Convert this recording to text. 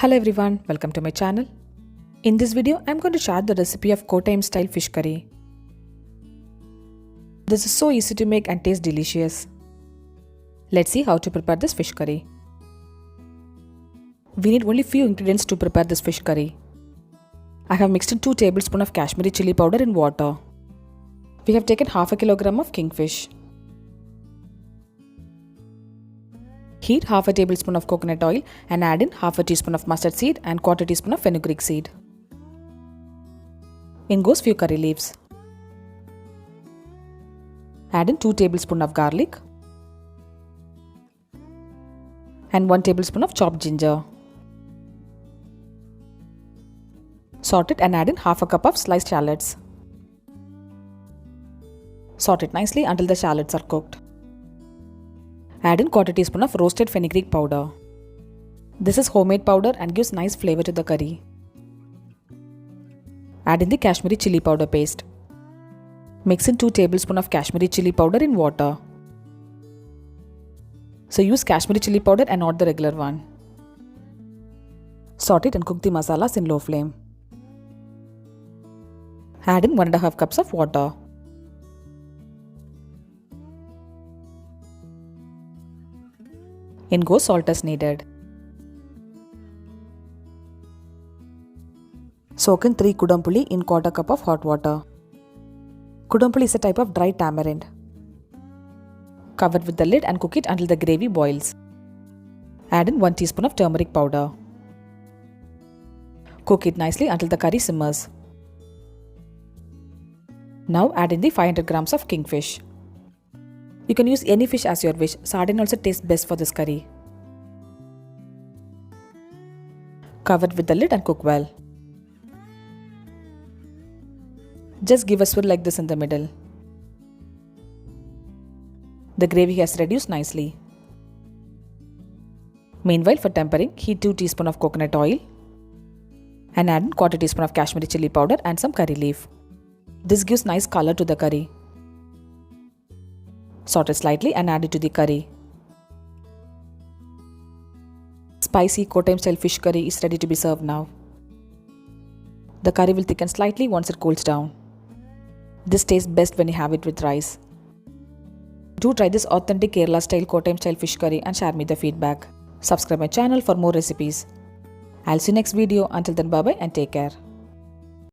Hello everyone, welcome to my channel. In this video, I'm going to share the recipe of Kottayam style fish curry. This is so easy to make and taste delicious. Let's see how to prepare this fish curry. We need only few ingredients to prepare this fish curry. I have mixed in 2 tablespoons of Kashmiri chili powder in water. We have taken half a kilogram of kingfish. Heat half a tablespoon of coconut oil and add in half a teaspoon of mustard seed and quarter teaspoon of fenugreek seed. In goes few curry leaves. Add in 2 tablespoons of garlic and 1 tablespoon of chopped ginger. Salt it and add in half a cup of sliced shallots. Saute it nicely until the shallots are cooked. Add in quarter teaspoon of roasted fenugreek powder. This is homemade powder and gives nice flavor to the curry. Add in the Kashmiri chili powder paste. Mix in 2 tablespoons of Kashmiri chili powder in water. So use Kashmiri chili powder and not the regular one. Saute it and cook the masalas in low flame. Add in 1.5 cups of water. In goes salt as needed. Soak in 3 kudampuli in quarter cup of hot water. Kudampuli is a type of dry tamarind. Cover with the lid and cook it until the gravy boils. Add in 1 teaspoon of turmeric powder. Cook it nicely until the curry simmers. Now add in the 500 grams of kingfish. You can use any fish as your wish. Sardine also tastes best for this curry. Cover with the lid and cook well. Just give a swirl like this in the middle. The gravy has reduced nicely. Meanwhile, for tempering, heat 2 teaspoons of coconut oil and add in quarter teaspoon of Kashmiri chili powder and some curry leaf. This gives nice color to the curry. Saute slightly and add it to the curry. Spicy Kottayam style fish curry is ready to be served now. The curry will thicken slightly once it cools down. This tastes best when you have it with rice. Do try this authentic Kerala style Kottayam style fish curry and share me the feedback. Subscribe my channel for more recipes. I'll see you next video. Until then, bye bye and take care.